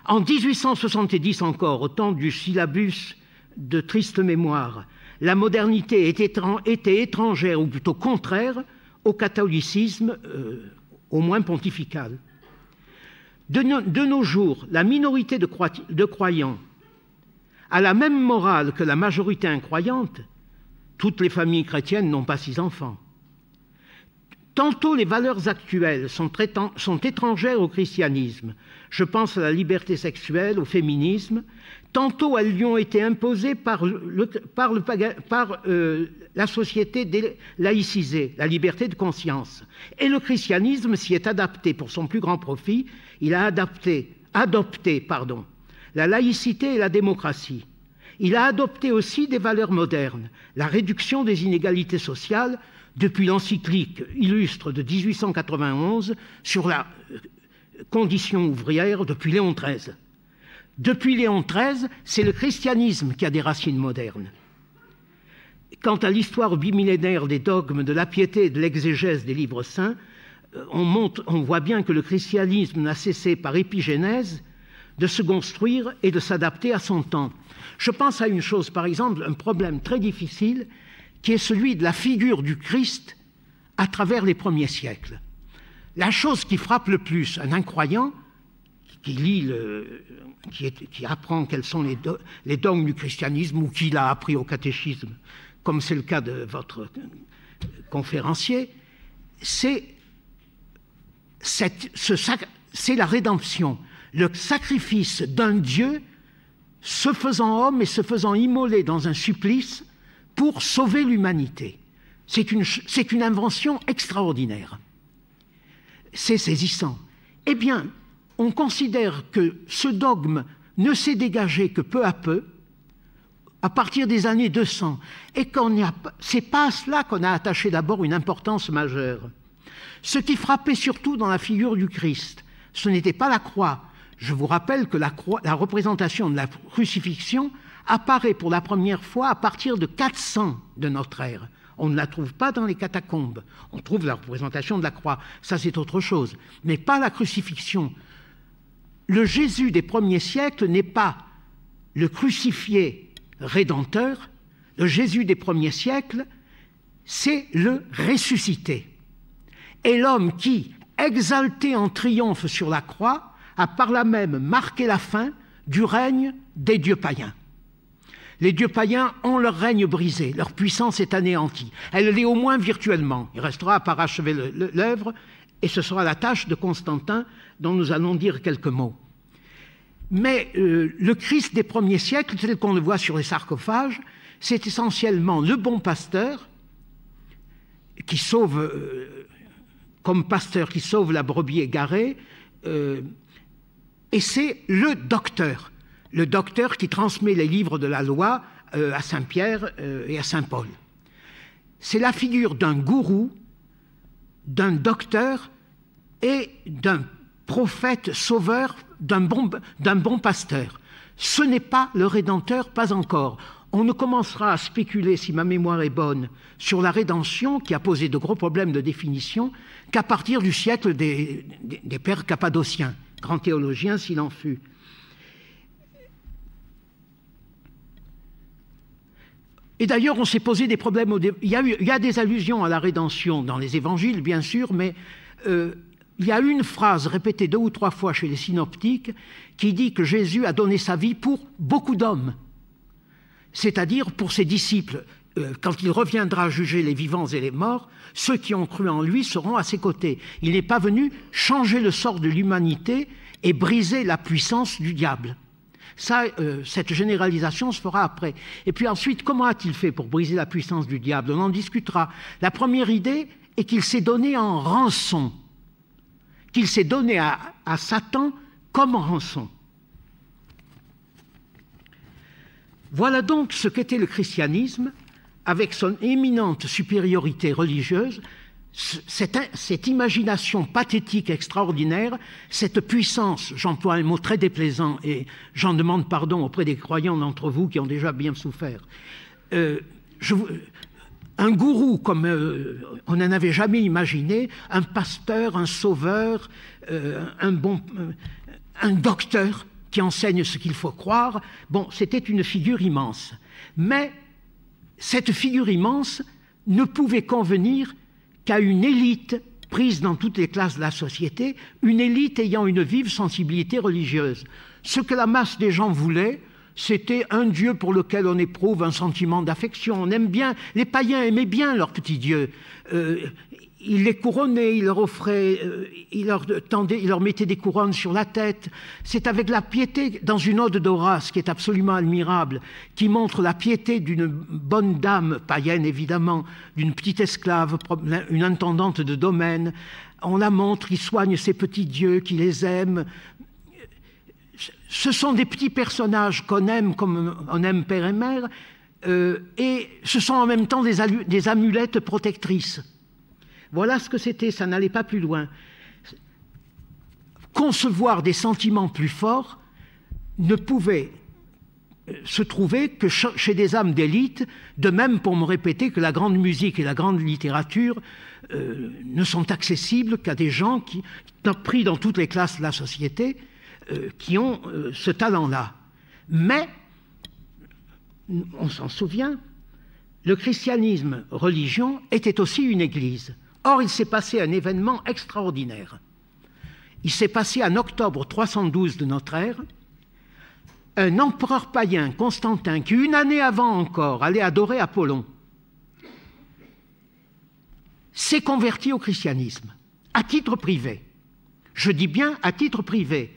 Speaker 2: En 1870 encore, au temps du syllabus de triste mémoire, la modernité était étrangère, ou plutôt contraire, au catholicisme, au moins pontifical. De nos jours, la minorité de croyants a la même morale que la majorité incroyante. Toutes les familles chrétiennes n'ont pas 6 enfants. Tantôt les valeurs actuelles sont étrangères au christianisme. Je pense à la liberté sexuelle, au féminisme. Tantôt elles lui ont été imposées par la société laïcisée, la liberté de conscience. Et le christianisme s'y est adapté pour son plus grand profit. Il a adopté la laïcité et la démocratie. Il a adopté aussi des valeurs modernes, la réduction des inégalités sociales, depuis l'encyclique illustre de 1891 sur la condition ouvrière depuis Léon XIII. Depuis Léon XIII, c'est le christianisme qui a des racines modernes. Quant à l'histoire bimillénaire des dogmes, de la piété et de l'exégèse des livres saints, on voit bien que le christianisme n'a cessé par épigénèse de se construire et de s'adapter à son temps. Je pense à une chose, par exemple, un problème très difficile, qui est celui de la figure du Christ à travers les premiers siècles. La chose qui frappe le plus un incroyant, qui apprend quels sont les dogmes du christianisme ou qui l'a appris au catéchisme, comme c'est le cas de votre conférencier, c'est la rédemption, le sacrifice d'un Dieu se faisant homme et se faisant immoler dans un supplice pour sauver l'humanité. C'est une invention extraordinaire. C'est saisissant. Eh bien, on considère que ce dogme ne s'est dégagé que peu à peu, à partir des années 200, et c'est pas à cela qu'on a attaché d'abord une importance majeure. Ce qui frappait surtout dans la figure du Christ, ce n'était pas la croix. Je vous rappelle que la représentation de la crucifixion apparaît pour la première fois à partir de 400 de notre ère. On ne la trouve pas dans les catacombes. On trouve la représentation de la croix. Ça, c'est autre chose. Mais pas la crucifixion. Le Jésus des premiers siècles n'est pas le crucifié rédempteur. Le Jésus des premiers siècles, c'est le ressuscité. Et l'homme qui, exalté en triomphe sur la croix, a par là même marqué la fin du règne des dieux païens. Les dieux païens ont leur règne brisé, leur puissance est anéantie. Elle l'est au moins virtuellement. Il restera à parachever l'œuvre Et ce sera la tâche de Constantin dont nous allons dire quelques mots. Mais le Christ des premiers siècles, tel qu'on le voit sur les sarcophages, c'est essentiellement le bon pasteur qui sauve, comme pasteur qui sauve la brebis égarée, et c'est le docteur qui transmet les livres de la loi à Saint Pierre et à Saint Paul. C'est la figure d'un gourou, d'un docteur et d'un prophète sauveur, d'un bon pasteur. Ce n'est pas le Rédempteur, pas encore. On ne commencera à spéculer, si ma mémoire est bonne, sur la rédemption, qui a posé de gros problèmes de définition, qu'à partir du siècle des pères cappadociens, grands théologiens s'il en fut. Et d'ailleurs, on s'est posé des problèmes. Il y a des allusions à la rédemption dans les évangiles, bien sûr, mais il y a une phrase répétée 2 ou 3 fois chez les synoptiques qui dit que Jésus a donné sa vie pour beaucoup d'hommes, c'est-à-dire pour ses disciples. Quand il reviendra juger les vivants et les morts, ceux qui ont cru en lui seront à ses côtés. Il n'est pas venu changer le sort de l'humanité et briser la puissance du diable. Ça, cette généralisation se fera après. Et puis ensuite, comment a-t-il fait pour briser la puissance du diable? On en discutera. La première idée est qu'il s'est donné en rançon, qu'il s'est donné à Satan comme rançon. Voilà donc ce qu'était le christianisme, avec son éminente supériorité religieuse, cette imagination pathétique extraordinaire, cette puissance, j'emploie un mot très déplaisant et j'en demande pardon auprès des croyants d'entre vous qui ont déjà bien souffert. Un gourou comme on n'en avait jamais imaginé, un pasteur, un sauveur, un docteur qui enseigne ce qu'il faut croire, bon, c'était une figure immense. Mais cette figure immense ne pouvait convenir qu'à une élite prise dans toutes les classes de la société, une élite ayant une vive sensibilité religieuse. Ce que la masse des gens voulait, c'était un Dieu pour lequel on éprouve un sentiment d'affection. On aime bien, les païens aimaient bien leur petit Dieu. Ils les couronnaient, ils leur offraient, ils leur mettaient des couronnes sur la tête. C'est avec la piété, dans une ode d'Horace qui est absolument admirable, qui montre la piété d'une bonne dame, païenne évidemment, d'une petite esclave, une intendante de domaine. On la montre, il soigne ses petits dieux, qui les aime. Ce sont des petits personnages qu'on aime comme on aime père et mère, et ce sont en même temps des amulettes protectrices. Voilà ce que c'était, ça n'allait pas plus loin. Concevoir des sentiments plus forts ne pouvait se trouver que chez des âmes d'élite, de même pour me répéter que la grande musique et la grande littérature ne sont accessibles qu'à des gens qui, pris dans toutes les classes de la société, qui ont ce talent-là. Mais, on s'en souvient, le christianisme, religion, était aussi une église. Or, il s'est passé un événement extraordinaire. Il s'est passé en octobre 312 de notre ère, un empereur païen, Constantin, qui une année avant encore allait adorer Apollon, s'est converti au christianisme, à titre privé. Je dis bien à titre privé.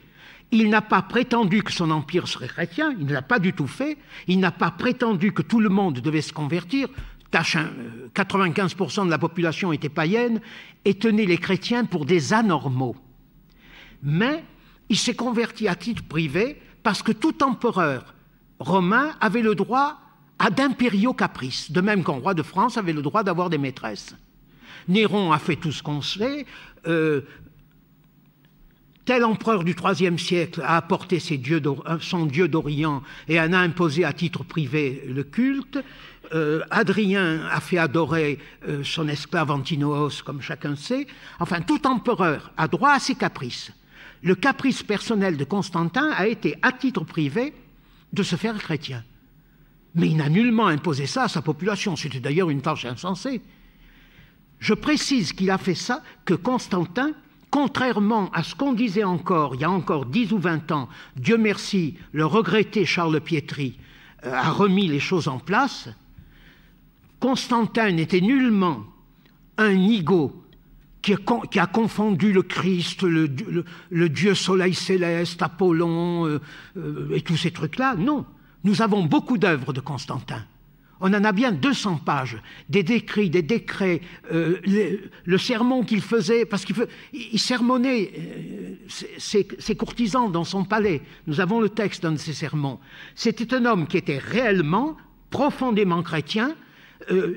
Speaker 2: Il n'a pas prétendu que son empire serait chrétien, il ne l'a pas du tout fait, il n'a pas prétendu que tout le monde devait se convertir, 95% de la population était païenne et tenait les chrétiens pour des anormaux. Mais il s'est converti à titre privé parce que tout empereur romain avait le droit à d'impériaux caprices, de même qu'un roi de France avait le droit d'avoir des maîtresses. Néron a fait tout ce qu'on sait, tel empereur du IIIe siècle a apporté son dieu d'Orient et en a imposé à titre privé le culte. Hadrien a fait adorer son esclave Antinoos, comme chacun sait. Enfin, tout empereur a droit à ses caprices. Le caprice personnel de Constantin a été, à titre privé, de se faire chrétien. Mais il n'a nullement imposé ça à sa population. C'était d'ailleurs une tâche insensée. Je précise qu'il a fait ça, que Constantin, contrairement à ce qu'on disait encore, il y a encore 10 ou 20 ans, Dieu merci, le regretté Charles Pietri a remis les choses en place. Constantin n'était nullement un nigaud qui a confondu le Christ, le Dieu soleil céleste, Apollon, et tous ces trucs-là. Non, nous avons beaucoup d'œuvres de Constantin. On en a bien 200 pages, des décrits, des décrets, le sermon qu'il faisait, parce qu'il sermonnait ses courtisans dans son palais. Nous avons le texte d'un de ses sermons. C'était un homme qui était réellement, profondément chrétien.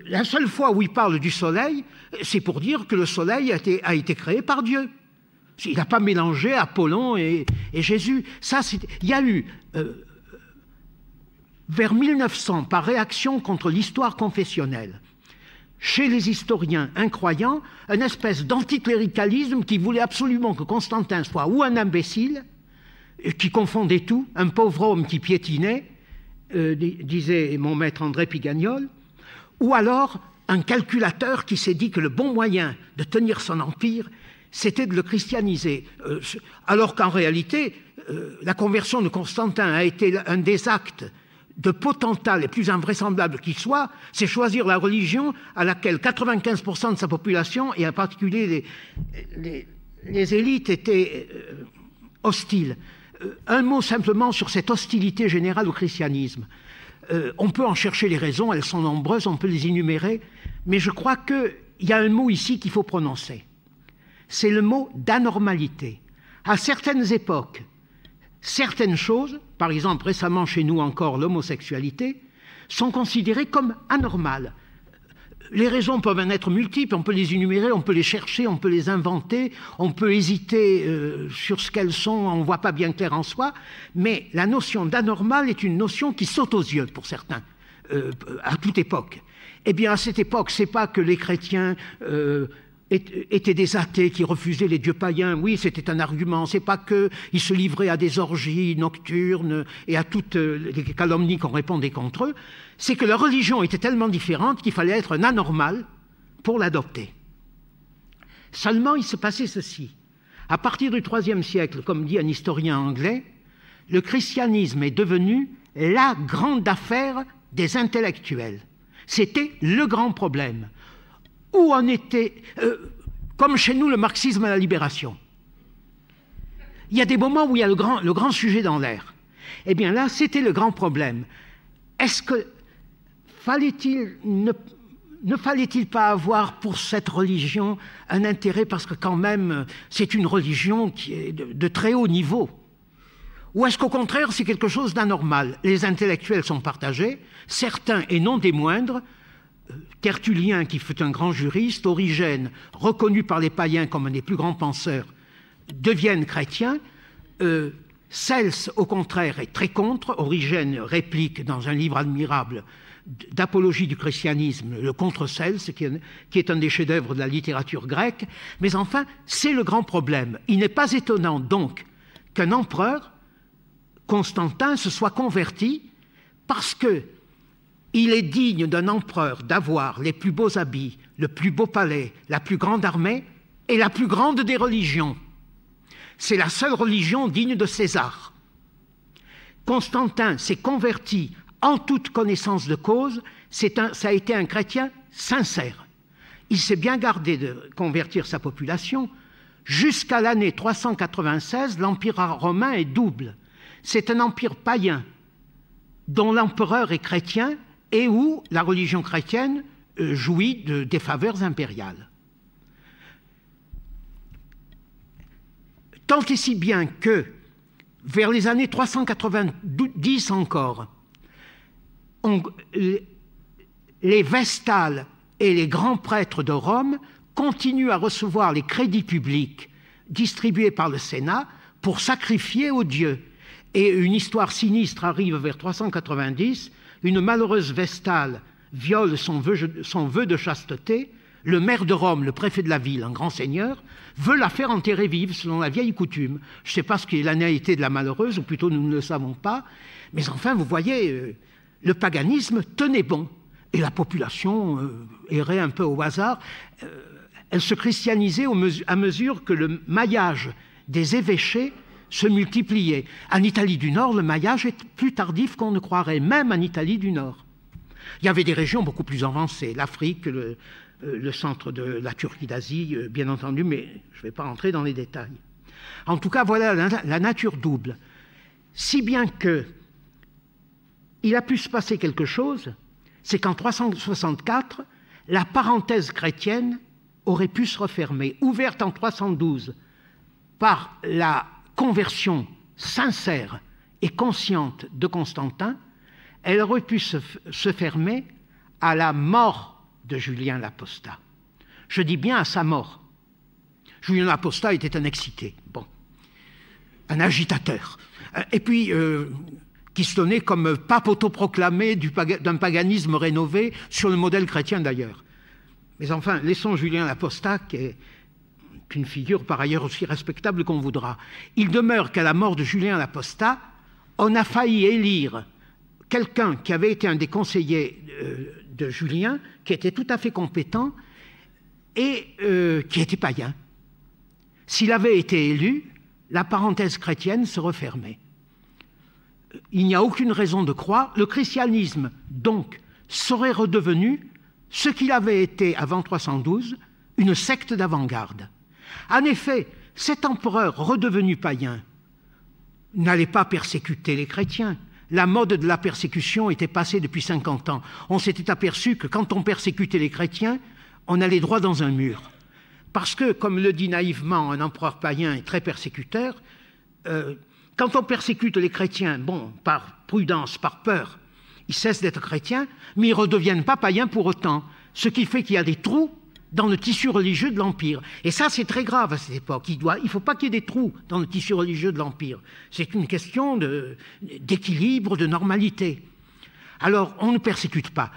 Speaker 2: La seule fois où il parle du soleil, c'est pour dire que le soleil a été créé par Dieu. Il n'a pas mélangé Apollon et Jésus. Il y a eu... vers 1900, par réaction contre l'histoire confessionnelle, chez les historiens incroyants, une espèce d'anticléricalisme qui voulait absolument que Constantin soit ou un imbécile, qui confondait tout, un pauvre homme qui piétinait, disait mon maître André Pigagnol, ou alors un calculateur qui s'est dit que le bon moyen de tenir son empire, c'était de le christianiser. Alors qu'en réalité, la conversion de Constantin a été un des actes de potentat les plus invraisemblables qu'il soit, c'est choisir la religion à laquelle 95% de sa population, et en particulier les élites, étaient hostiles. Un mot simplement sur cette hostilité générale au christianisme. On peut en chercher les raisons, elles sont nombreuses, on peut les énumérer, mais je crois qu'il y a un mot ici qu'il faut prononcer. C'est le mot d'anormalité. À certaines époques, certaines choses, par exemple récemment chez nous encore l'homosexualité, sont considérées comme anormales. Les raisons peuvent en être multiples, on peut les énumérer, on peut les chercher, on peut les inventer, on peut hésiter sur ce qu'elles sont, on ne voit pas bien clair en soi, mais la notion d'anormal est une notion qui saute aux yeux pour certains, à toute époque. Eh bien à cette époque, ce n'est pas que les chrétiens étaient des athées qui refusaient les dieux païens, oui c'était un argument, c'est pas qu'ils se livraient à des orgies nocturnes et à toutes les calomnies qu'on répondait contre eux, c'est que leur religion était tellement différente qu'il fallait être un anormal pour l'adopter. Seulement il se passait ceci, à partir du IIIe siècle, comme dit un historien anglais, le christianisme est devenu la grande affaire des intellectuels. C'était le grand problème. Où on était, comme chez nous, le marxisme à la libération. Il y a des moments où il y a le grand sujet dans l'air. Eh bien là, c'était le grand problème. Est-ce que ne fallait-il pas avoir pour cette religion un intérêt, parce que quand même, c'est une religion qui est de très haut niveau? Ou est-ce qu'au contraire, c'est quelque chose d'anormal? Les intellectuels sont partagés, certains, et non des moindres, Tertullien, qui fut un grand juriste, Origène, reconnu par les païens comme un des plus grands penseurs, deviennent chrétiens. Cels, au contraire, est très contre. Origène réplique dans un livre admirable d'apologie du christianisme, le contre Cels, qui est un des chefs-d'œuvre de la littérature grecque. Mais enfin, c'est le grand problème. Il n'est pas étonnant donc qu'un empereur, Constantin, se soit converti parce que il est digne d'un empereur d'avoir les plus beaux habits, le plus beau palais, la plus grande armée et la plus grande des religions. C'est la seule religion digne de César. Constantin s'est converti en toute connaissance de cause, ça a été un chrétien sincère. Il s'est bien gardé de convertir sa population. Jusqu'à l'année 396, l'Empire romain est double. C'est un empire païen dont l'empereur est chrétien et où la religion chrétienne jouit des faveurs impériales. Tant et si bien que, vers les années 390 encore, les vestales et les grands prêtres de Rome continuent à recevoir les crédits publics distribués par le Sénat pour sacrifier aux dieux. Et une histoire sinistre arrive vers 390, une malheureuse vestale viole son vœu de chasteté, le maire de Rome, le préfet de la ville, un grand seigneur, veut la faire enterrer vive selon la vieille coutume. Je ne sais pas ce qu'est la naïveté de la malheureuse, ou plutôt nous ne le savons pas, mais enfin vous voyez, le paganisme tenait bon, et la population errait un peu au hasard, elle se christianisait à mesure que le maillage des évêchés se multipliait. En Italie du Nord, le maillage est plus tardif qu'on ne croirait, même en Italie du Nord. Il y avait des régions beaucoup plus avancées, l'Afrique, le centre de la Turquie d'Asie, bien entendu, mais je ne vais pas rentrer dans les détails. En tout cas, voilà la nature double. Si bien que il a pu se passer quelque chose, c'est qu'en 364, la parenthèse chrétienne aurait pu se refermer, ouverte en 312 par la conversion sincère et consciente de Constantin, elle aurait pu se fermer à la mort de Julien l'Apostat. Je dis bien à sa mort. Julien l'Apostat était un excité, bon, un agitateur, et puis qui se tenait comme pape autoproclamé d'un paganisme rénové, sur le modèle chrétien d'ailleurs. Mais enfin, laissons Julien l'Apostat, qui est une figure par ailleurs aussi respectable qu'on voudra. Il demeure qu'à la mort de Julien l'Apostat, on a failli élire quelqu'un qui avait été un des conseillers de Julien, qui était tout à fait compétent et qui était païen. S'il avait été élu, la parenthèse chrétienne se refermait. Il n'y a aucune raison de croire. Le christianisme, donc, serait redevenu ce qu'il avait été avant 312, une secte d'avant-garde. En effet, cet empereur redevenu païen n'allait pas persécuter les chrétiens. La mode de la persécution était passée depuis 50 ans. On s'était aperçu que quand on persécutait les chrétiens, on allait droit dans un mur. Parce que, comme le dit naïvement un empereur païen et très persécuteur, quand on persécute les chrétiens, bon, par prudence, par peur, ils cessent d'être chrétiens, mais ils ne redeviennent pas païens pour autant. Ce qui fait qu'il y a des trous dans le tissu religieux de l'Empire. Et ça, c'est très grave à cette époque. Il ne faut pas qu'il y ait des trous dans le tissu religieux de l'Empire. C'est une question d'équilibre, de normalité. Alors, on ne persécute pas.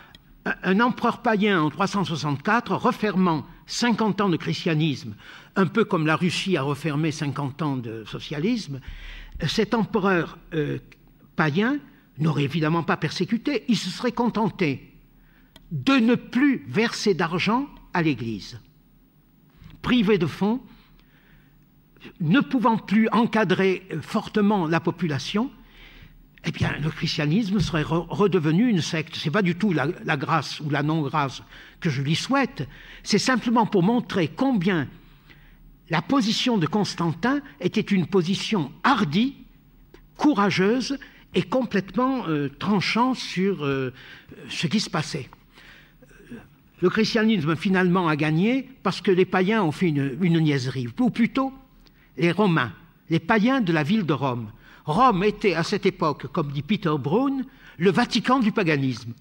Speaker 2: Un empereur païen en 364, refermant 50 ans de christianisme, un peu comme la Russie a refermé 50 ans de socialisme, cet empereur païen n'aurait évidemment pas persécuté. Il se serait contenté de ne plus verser d'argent à l'Église. Privé de fonds, ne pouvant plus encadrer fortement la population, eh bien, le christianisme serait redevenu une secte. Ce n'est pas du tout la grâce ou la non-grâce que je lui souhaite, c'est simplement pour montrer combien la position de Constantin était une position hardie, courageuse et complètement tranchant sur ce qui se passait. Le christianisme finalement a gagné parce que les païens ont fait une niaiserie, ou plutôt les Romains, les païens de la ville de Rome. Rome était à cette époque, comme dit Peter Brown, le Vatican du paganisme.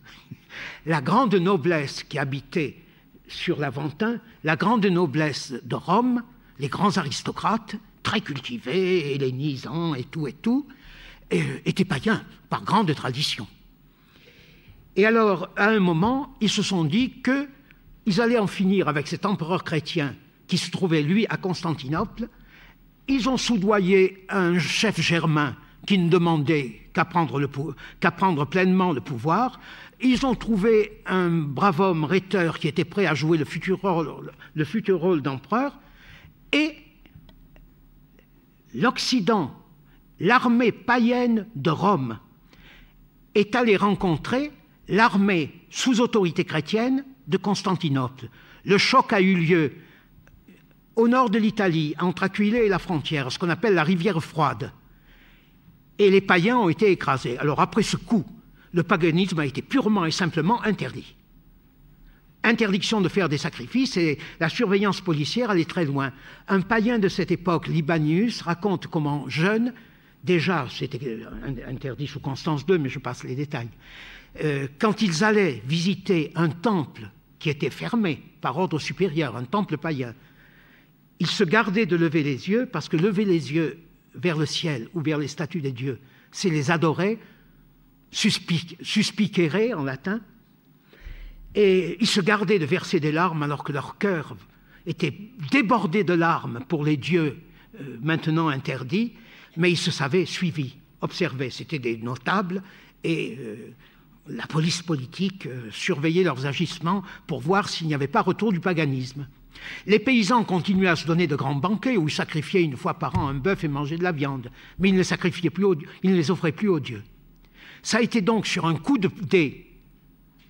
Speaker 2: La grande noblesse qui habitait sur l'Aventin, la grande noblesse de Rome, les grands aristocrates, très cultivés, hellénisants et tout, étaient païens par grande tradition. Et alors, à un moment, ils se sont dit qu'ils allaient en finir avec cet empereur chrétien qui se trouvait, lui, à Constantinople. Ils ont soudoyé un chef germain qui ne demandait qu'à prendre pleinement le pouvoir. Ils ont trouvé un brave homme rhéteur qui était prêt à jouer le futur rôle d'empereur. Et l'Occident, l'armée païenne de Rome, est allée rencontrer l'armée sous autorité chrétienne de Constantinople. Le choc a eu lieu au nord de l'Italie, entre Aquilée et la frontière, ce qu'on appelle la rivière froide. Et les païens ont été écrasés. Alors après ce coup, le paganisme a été purement et simplement interdit. Interdiction de faire des sacrifices et la surveillance policière allait très loin. Un païen de cette époque, Libanius, raconte comment jeune, déjà c'était interdit sous Constance II, mais je passe les détails, quand ils allaient visiter un temple qui était fermé par ordre supérieur, un temple païen, ils se gardaient de lever les yeux, parce que lever les yeux vers le ciel ou vers les statues des dieux, c'est les adorer, suspicere en latin, et ils se gardaient de verser des larmes alors que leur cœur était débordé de larmes pour les dieux maintenant interdits, mais ils se savaient suivis, observés. C'était des notables et la police politique surveillait leurs agissements pour voir s'il n'y avait pas retour du paganisme. Les paysans continuaient à se donner de grands banquets où ils sacrifiaient une fois par an un bœuf et mangeaient de la viande, mais ils ne les sacrifiaient plus, ils ne les offraient plus aux dieux. Ça a été donc sur un coup de dé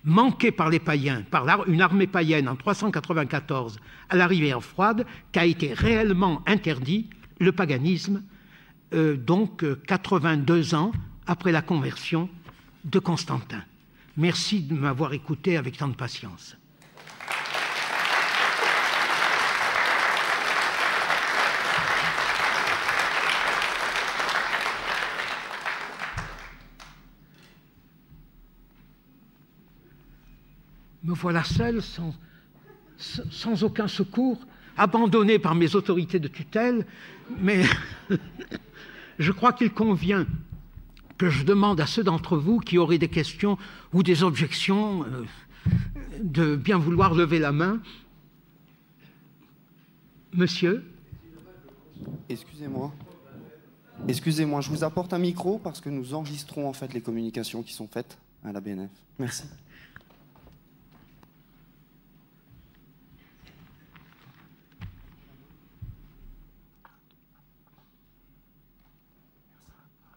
Speaker 2: manqué par les païens, par une armée païenne en 394 à la rivière Froide, qu'a été réellement interdit le paganisme, donc 82 ans après la conversion de Constantin. Merci de m'avoir écouté avec tant de patience. Me voilà seul, sans aucun secours, abandonné par mes autorités de tutelle, mais je crois qu'il convient que je demande à ceux d'entre vous qui auraient des questions ou des objections de bien vouloir lever la main. Monsieur ?
Speaker 3: Excusez-moi, je vous apporte un micro parce que nous enregistrons en fait les communications qui sont faites à la BNF. Merci.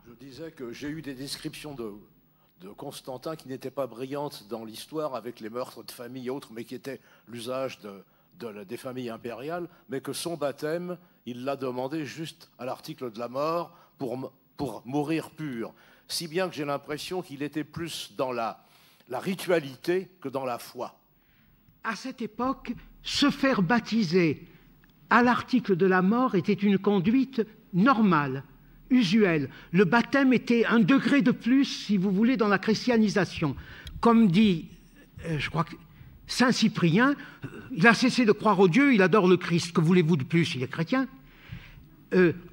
Speaker 4: Je disais que j'ai eu des descriptions de Constantin qui n'étaient pas brillantes dans l'histoire avec les meurtres de famille et autres, mais qui étaient l'usage des familles impériales, mais que son baptême, il l'a demandé juste à l'article de la mort pour mourir pur. Si bien que j'ai l'impression qu'il était plus dans la ritualité que dans la foi.
Speaker 2: À cette époque, se faire baptiser à l'article de la mort était une conduite normale, usuelle. Le baptême était un degré de plus, si vous voulez, dans la christianisation. Comme dit, je crois que Saint Cyprien, il a cessé de croire au Dieu, il adore le Christ. Que voulez-vous de plus? Il est chrétien.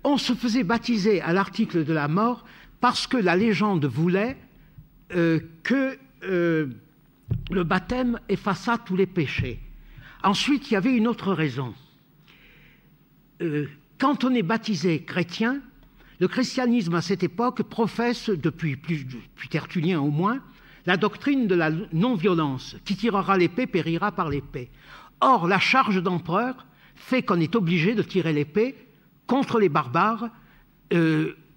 Speaker 2: On se faisait baptiser à l'article de la mort parce que la légende voulait que le baptême effaçât tous les péchés. Ensuite, il y avait une autre raison. Quand on est baptisé chrétien, le christianisme à cette époque professe, depuis Tertullien au moins, la doctrine de la non-violence. Qui tirera l'épée périra par l'épée. Or, la charge d'empereur fait qu'on est obligé de tirer l'épée contre les barbares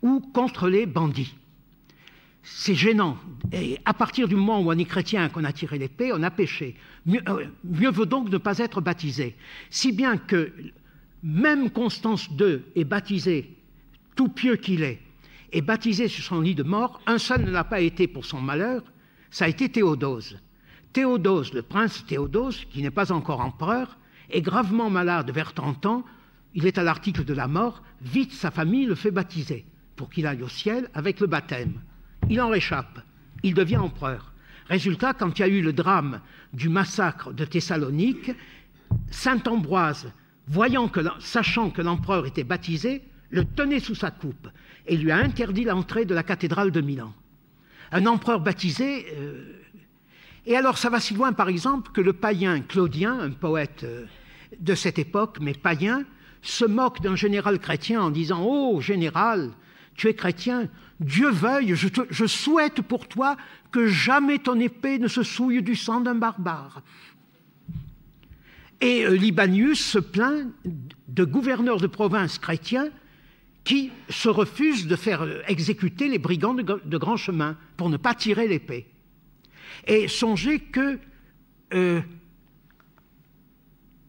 Speaker 2: ou contre les bandits. C'est gênant. Et à partir du moment où on est chrétien, qu'on a tiré l'épée, on a péché. Mieux vaut donc ne pas être baptisé. Si bien que même Constance II est baptisé, tout pieux qu'il est baptisé sur son lit de mort. Un seul ne l'a pas été pour son malheur, ça a été Théodose. Théodose, le prince Théodose, qui n'est pas encore empereur, est gravement malade vers 30 ans, il est à l'article de la mort, vite sa famille le fait baptiser, pour qu'il aille au ciel avec le baptême. Il en réchappe, il devient empereur. Résultat, quand il y a eu le drame du massacre de Thessalonique, saint Ambroise, sachant que l'empereur était baptisé, le tenait sous sa coupe et lui a interdit l'entrée de la cathédrale de Milan. Un empereur baptisé... Et alors ça va si loin, par exemple, que le païen Claudien, un poète de cette époque, mais païen, se moque d'un général chrétien en disant « Oh, général, tu es chrétien, Dieu veuille, je souhaite pour toi que jamais ton épée ne se souille du sang d'un barbare. » Et Libanius se plaint de gouverneurs de province chrétiens qui se refusent de faire exécuter les brigands de grand chemin pour ne pas tirer l'épée. Et songez que,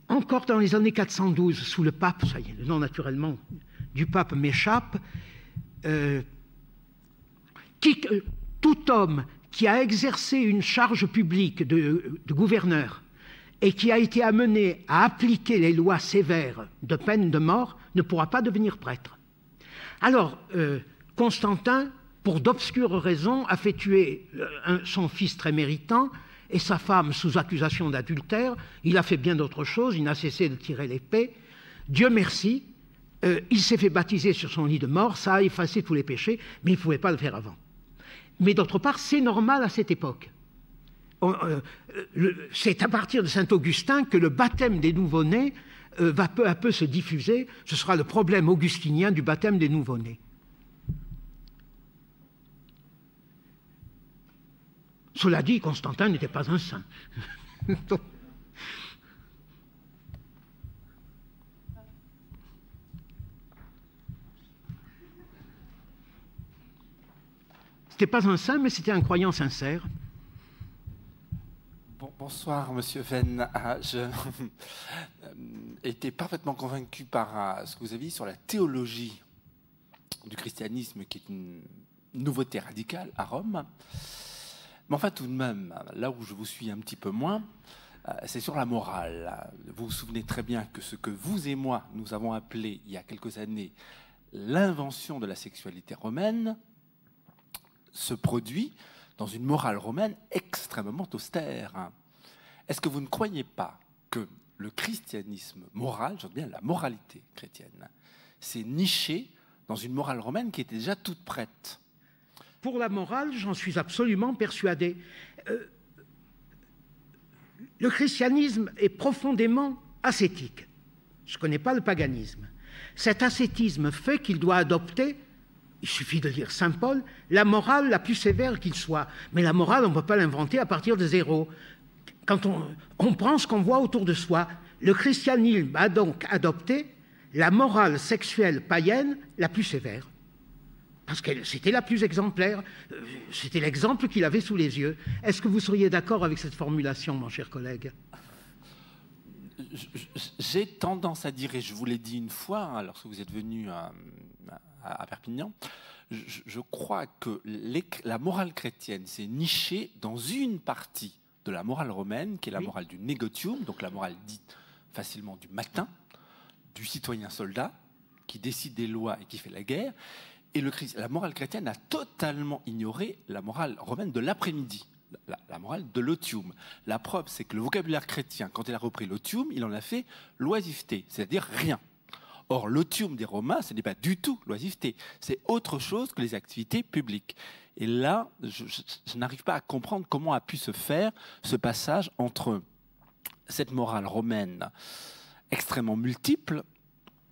Speaker 2: encore dans les années 412, sous le pape, ça y est, le nom naturellement du pape m'échappe, tout homme qui a exercé une charge publique de gouverneur et qui a été amené à appliquer les lois sévères de peine de mort ne pourra pas devenir prêtre. Alors, Constantin, pour d'obscures raisons, a fait tuer son fils très méritant et sa femme sous accusation d'adultère. Il a fait bien d'autres choses, il n'a cessé de tirer l'épée. Dieu merci, il s'est fait baptiser sur son lit de mort, ça a effacé tous les péchés, mais il ne pouvait pas le faire avant. Mais d'autre part, c'est normal à cette époque. C'est à partir de Saint-Augustin que le baptême des nouveau-nés va peu à peu se diffuser. Ce sera le problème augustinien du baptême des nouveau-nés. Cela dit, Constantin n'était pas un saint. C'était pas un saint, mais c'était un croyant sincère.
Speaker 5: Bonsoir, Monsieur Venn. Je étais parfaitement convaincu par ce que vous avez dit sur la théologie du christianisme, qui est une nouveauté radicale à Rome. Mais enfin, tout de même, là où je vous suis un petit peu moins, c'est sur la morale. Vous vous souvenez très bien que ce que vous et moi, nous avons appelé, il y a quelques années, l'invention de la sexualité romaine, se produit dans une morale romaine extrêmement austère. Est-ce que vous ne croyez pas que le christianisme moral, je veux bien la moralité chrétienne, s'est niché dans une morale romaine qui était déjà toute prête?
Speaker 2: Pour la morale, j'en suis absolument persuadé. Le christianisme est profondément ascétique. Je ne connais pas le paganisme. Cet ascétisme fait qu'il doit adopter, il suffit de lire saint Paul, la morale la plus sévère qu'il soit. Mais la morale, on ne peut pas l'inventer à partir de zéro. Quand on prend ce qu'on voit autour de soi, le christianisme a donc adopté la morale sexuelle païenne la plus sévère. Parce que c'était la plus exemplaire, c'était l'exemple qu'il avait sous les yeux. Est-ce que vous seriez d'accord avec cette formulation, mon cher collègue?
Speaker 5: J'ai tendance à dire, et je vous l'ai dit une fois, lorsque vous êtes venu à Perpignan, je crois que la morale chrétienne s'est nichée dans une partie de la morale romaine, qui est la morale du negotium, donc la morale dite facilement du matin, du citoyen soldat, qui décide des lois et qui fait la guerre. Et la morale chrétienne a totalement ignoré la morale romaine de l'après-midi, la morale de l'otium. La preuve, c'est que le vocabulaire chrétien, quand il a repris l'otium, il en a fait l'oisiveté, c'est-à-dire rien. Or, l'otium des Romains, ce n'est pas du tout l'oisiveté, c'est autre chose que les activités publiques. Et là, je n'arrive pas à comprendre comment a pu se faire ce passage entre cette morale romaine extrêmement multiple,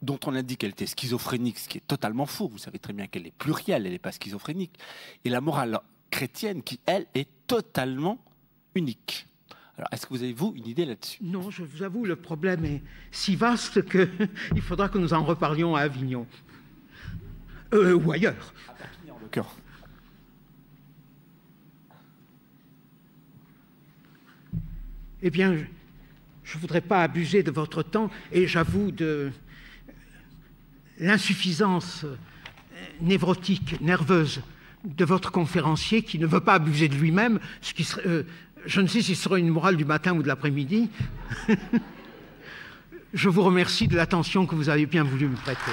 Speaker 5: dont on a dit qu'elle était schizophrénique, ce qui est totalement faux. Vous savez très bien qu'elle est plurielle, elle n'est pas schizophrénique. Et la morale chrétienne qui, elle, est totalement unique. Alors, est-ce que vous avez, vous, une idée là-dessus?
Speaker 2: Non, je vous avoue, le problème est si vaste qu'il faudra que nous en reparlions à Avignon. Ou ailleurs.
Speaker 5: À Perpignan, en l'occurrence.
Speaker 2: Eh bien, je ne voudrais pas abuser de votre temps, et j'avoue de l'insuffisance névrotique, nerveuse de votre conférencier qui ne veut pas abuser de lui-même, ce qui serait, je ne sais si ce sera une morale du matin ou de l'après-midi. Je vous remercie de l'attention que vous avez bien voulu me prêter.